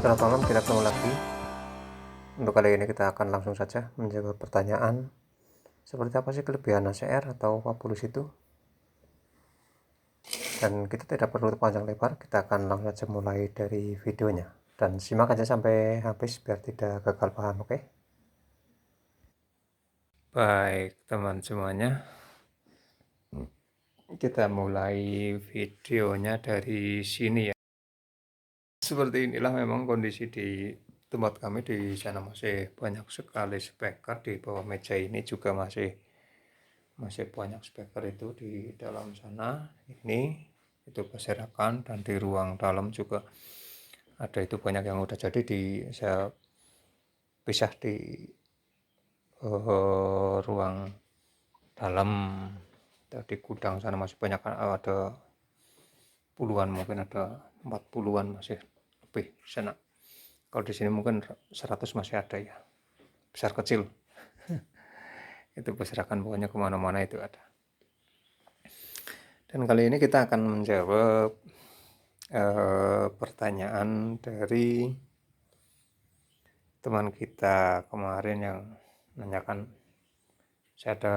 Selamat malam, kita ketemu lagi. Untuk kali ini kita akan langsung saja menjawab pertanyaan seperti apa sih kelebihan ACR atau Fabulous itu. Dan kita tidak perlu panjang lebar, kita akan langsung saja mulai dari videonya. Dan simak aja sampai habis biar tidak gagal paham, oke? Baik teman semuanya, kita mulai videonya dari sini ya. Seperti inilah memang kondisi di tempat kami di sana, masih banyak sekali speaker. Di bawah meja ini juga masih banyak speaker itu di dalam sana. Ini itu berserakan, dan di ruang dalam juga ada, itu banyak yang udah jadi saya pisah di ruang dalam. Di gudang sana masih banyak, ada puluhan, mungkin ada 40-an masih lebih sana. Kalau di sini mungkin 100 masih ada ya, besar kecil. Itu berserakan, pokoknya kemana-mana itu ada. Dan kali ini kita akan menjawab pertanyaan dari teman kita kemarin yang menanyakan. Saya ada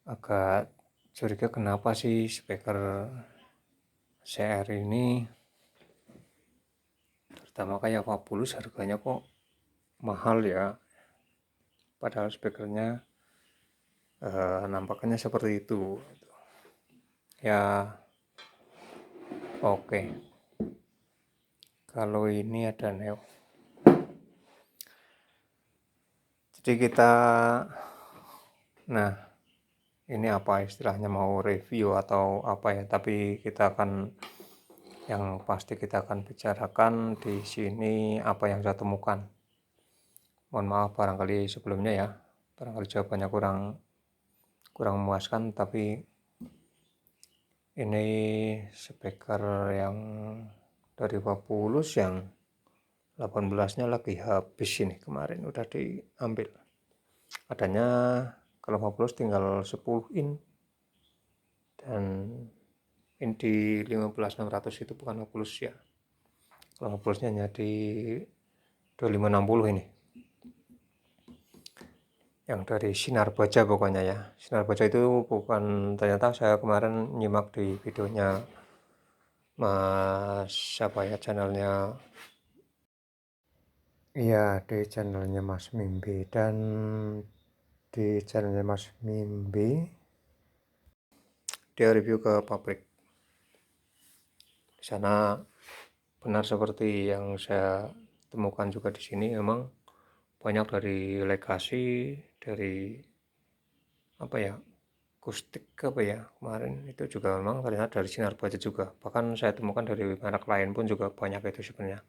agak curiga kenapa sih speaker CR ini, terutama kayak Fabulous, harganya kok mahal ya, padahal speakernya nampaknya seperti itu ya. Oke, kalau ini ada Neo. Jadi kita, nah ini apa istilahnya, mau review atau apa ya, tapi kita akan, yang pasti kita akan bicarakan di sini apa yang saya temukan. Mohon maaf barangkali sebelumnya ya, barangkali jawabannya kurang memuaskan, tapi ini speaker yang dari Fabulous yang 18-nya lagi habis ini, kemarin udah diambil. Adanya kalau Fabulous tinggal 10 in, dan ini di 15600 itu bukan Fabulous ya. Kalau Fabulousnya hanya di 2560 ini, yang dari Sinar Baja pokoknya ya. Sinar Baja itu bukan, ternyata saya kemarin nyimak di videonya Mas, siapa ya channelnya, iya di channelnya Mas Mimbi. Dan di channelnya Mas Mimbi dia review ke pabrik. Di sana benar seperti yang saya temukan juga di sini, memang banyak dari legasi, dari apa ya, akustik apa ya, kemarin itu juga memang ternyata dari Sinar Baja juga. Bahkan saya temukan dari merek lain pun juga banyak itu sebenarnya.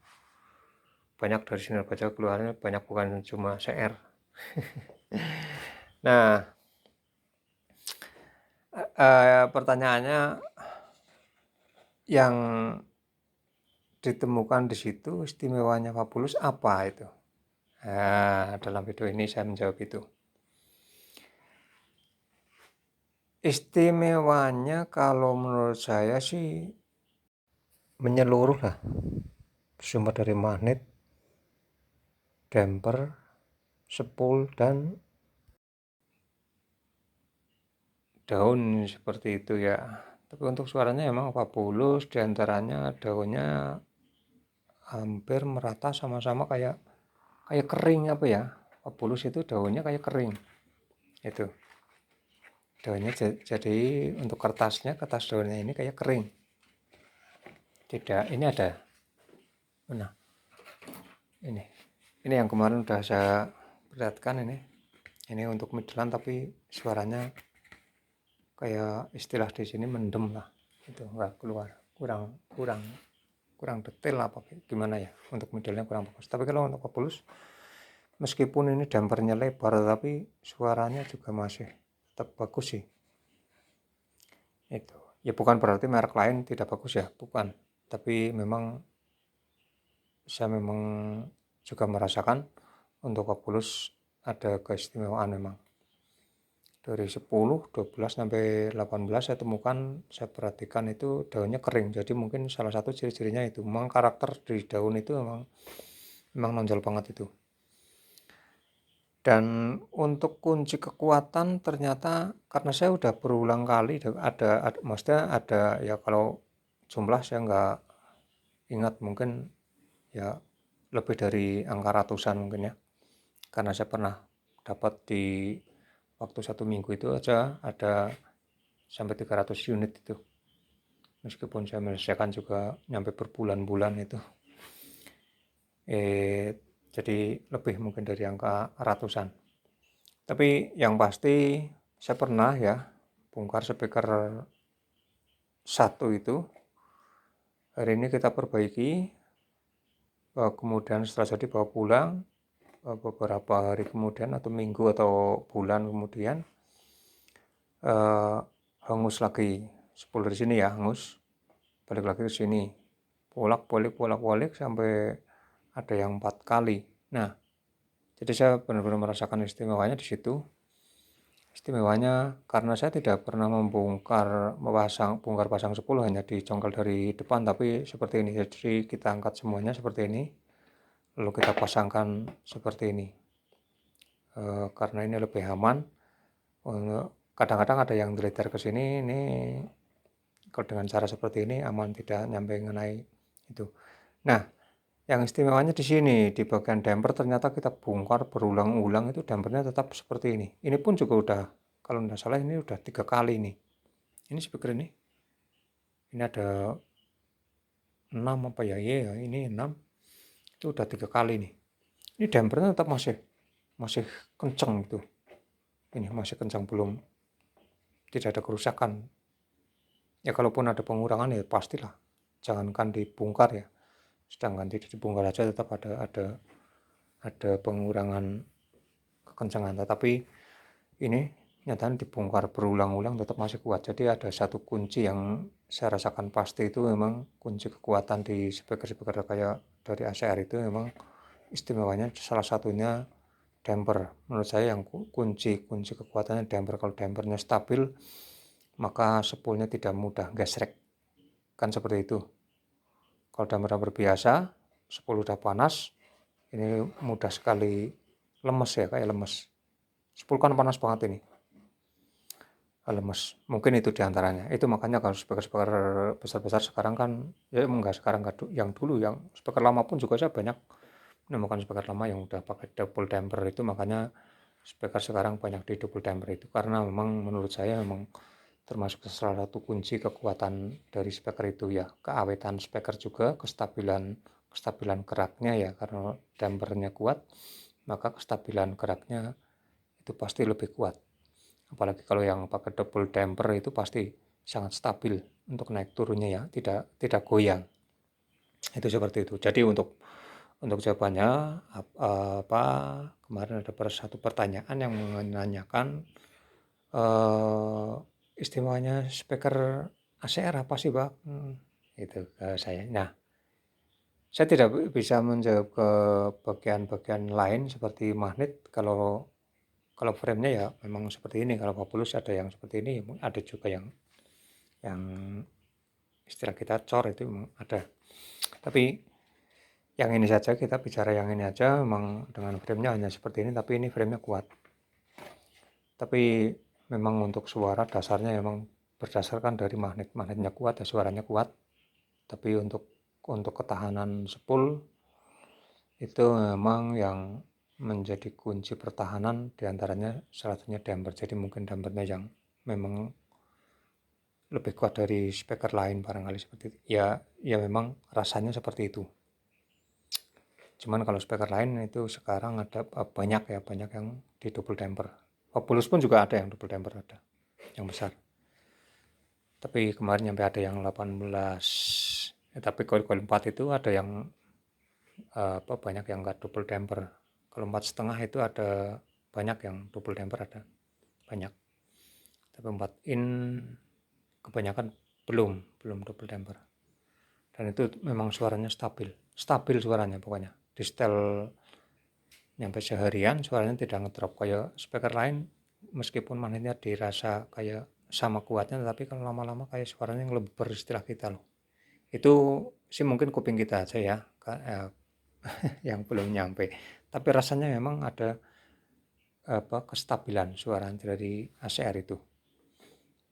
Banyak dari Sinar Baja keluarnya banyak, bukan cuma CR. Nah, pertanyaannya yang ditemukan di situ, istimewanya Fabulous apa itu? Nah, dalam video ini saya menjawab itu. Istimewanya kalau menurut saya sih menyeluruh lah, sumber dari magnet, damper, spool, dan daun seperti itu ya. Tapi untuk suaranya emang Fabulous, diantaranya daunnya hampir merata, sama-sama kayak kering apa ya. Fabulous itu daunnya kayak kering itu. Daunnya jadi untuk kertas daunnya ini kayak kering. Tidak, ini ada. Nah, ini yang kemarin udah saya perlihatkan ini. Ini untuk midland, tapi suaranya kayak istilah di sini mendem lah. Itu enggak keluar. Kurang detail apa gimana ya, untuk modelnya kurang bagus. Tapi kalau untuk Fabulous, meskipun ini dampernya lebar, tapi suaranya juga masih tetap bagus sih. Itu ya, bukan berarti merek lain tidak bagus ya, bukan. Tapi memang saya memang juga merasakan untuk Fabulous ada keistimewaan memang. dari 10, 12 sampai 18 saya temukan, saya perhatikan itu daunnya kering. Jadi mungkin salah satu ciri-cirinya itu memang karakter di daun itu memang nonjol banget itu. Dan untuk kunci kekuatan ternyata karena saya udah berulang kali maksudnya ada ya, kalau jumlah saya nggak ingat, mungkin ya lebih dari angka ratusan mungkin ya, karena saya pernah dapat di waktu 1 minggu itu aja ada sampai 300 unit itu, meskipun saya menyelesaikan juga nyampe berbulan-bulan itu, jadi lebih mungkin dari angka ratusan. Tapi yang pasti saya pernah ya bongkar speaker satu itu, hari ini kita perbaiki, kemudian setelah jadi bawa pulang, beberapa hari kemudian atau minggu atau bulan kemudian hangus lagi, sepul dari sini ya, hangus, balik lagi ke sini, bolak-balik sampai ada yang 4 kali. Nah, jadi saya benar-benar merasakan istimewanya di situ. Istimewanya karena saya tidak pernah bongkar pasang sepul hanya di congkel dari depan, tapi seperti ini. Jadi kita angkat semuanya seperti ini, lalu kita pasangkan seperti ini. Karena ini lebih aman. Kadang-kadang ada yang deleter ke sini, ini kalau dengan cara seperti ini aman, tidak nyampe mengenai itu. Nah, yang istimewanya di sini, di bagian damper ternyata kita bongkar berulang-ulang itu dampernya tetap seperti ini. Ini pun juga udah, kalau tidak salah ini udah 3 kali nih. Ini speaker ini ada 6 apa ya? Iya, ini 6. Itu udah 3 kali nih. Ini dampernya tetap masih kenceng gitu. Ini masih kencang, belum, tidak ada kerusakan. Ya kalaupun ada pengurangan ya pastilah, jangankan dibongkar ya. Sedangkan tidak dibongkar aja tetap ada pengurangan kekencangan, tetapi ini nyatanya dibongkar berulang-ulang tetap masih kuat. Jadi ada satu kunci yang saya rasakan pasti, itu memang kunci kekuatan di speaker kayak dari ACR itu memang istimewanya salah satunya damper. Menurut saya yang kunci kekuatannya damper. Kalau dampernya stabil, maka sepulnya tidak mudah gesrek, kan seperti itu. Kalau damper biasa, sepul udah panas, ini mudah sekali lemes ya, kayak lemes. Sepul kan panas banget ini, lemes. Mungkin itu diantaranya. Itu makanya kalau speaker besar-besar sekarang kan, ya enggak sekarang, yang dulu, yang speaker lama pun juga saya banyak menemukan speaker lama yang udah pakai double damper itu. Makanya speaker sekarang banyak di double damper itu, karena memang menurut saya memang termasuk salah satu kunci kekuatan dari speaker itu ya. Keawetan speaker juga, kestabilan geraknya ya, karena dampernya kuat maka kestabilan geraknya itu pasti lebih kuat. Apalagi kalau yang pakai double damper itu pasti sangat stabil untuk naik turunnya ya, tidak goyang. Itu seperti itu. Jadi untuk jawabannya apa, kemarin ada satu pertanyaan yang menanyakan istimewanya speaker ACR apa sih, Pak? Itu ke saya. Nah, saya tidak bisa menjawab ke bagian-bagian lain seperti magnet. Kalau frame-nya ya memang seperti ini. Kalau Fabulous ada yang seperti ini, ada juga yang istilah kita cor itu memang ada. Tapi yang ini saja, kita bicara yang ini aja, memang dengan frame-nya hanya seperti ini, tapi ini frame-nya kuat. Tapi memang untuk suara dasarnya memang berdasarkan dari magnetnya kuat ya, suaranya kuat. Tapi untuk ketahanan sepul itu memang yang menjadi kunci pertahanan, diantaranya salah satunya damper. Jadi mungkin dampernya yang memang lebih kuat dari speaker lain barangkali, seperti itu. Ya memang rasanya seperti itu. Cuman kalau speaker lain itu sekarang ada banyak yang di double damper. Fabulous pun juga ada yang double damper, ada yang besar. Tapi kemarin sampai ada yang 18. Tapi coil 4 itu ada yang banyak yang enggak double damper. Kalau 4,5 itu ada banyak yang double damper, ada banyak. Tapi 4 in kebanyakan belum double damper. Dan itu memang suaranya stabil suaranya pokoknya. Di setel nyampe seharian suaranya tidak ngedrop kayak speaker lain. meskipun magnetnya dirasa kayak sama kuatnya, tapi kalau lama-lama kayak suaranya ngeleber istilah kita loh. Itu sih mungkin kuping kita aja ya, yang belum nyampe. Tapi rasanya memang ada kestabilan suara dari ACR itu.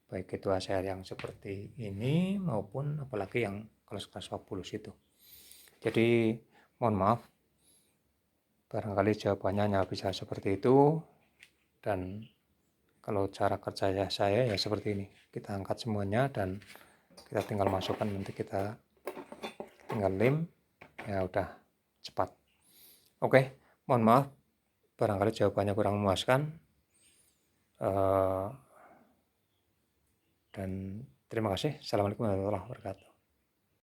Baik itu ACR yang seperti ini maupun apalagi yang kelas-kelas Fabulous itu. Jadi mohon maaf, barangkali jawabannya hanya bisa seperti itu. Dan kalau cara kerja saya ya seperti ini, kita angkat semuanya dan kita tinggal masukkan, nanti kita tinggal lem, ya udah cepat. Oke, mohon maaf barangkali jawabannya kurang memuaskan, dan terima kasih. Assalamualaikum warahmatullahi wabarakatuh.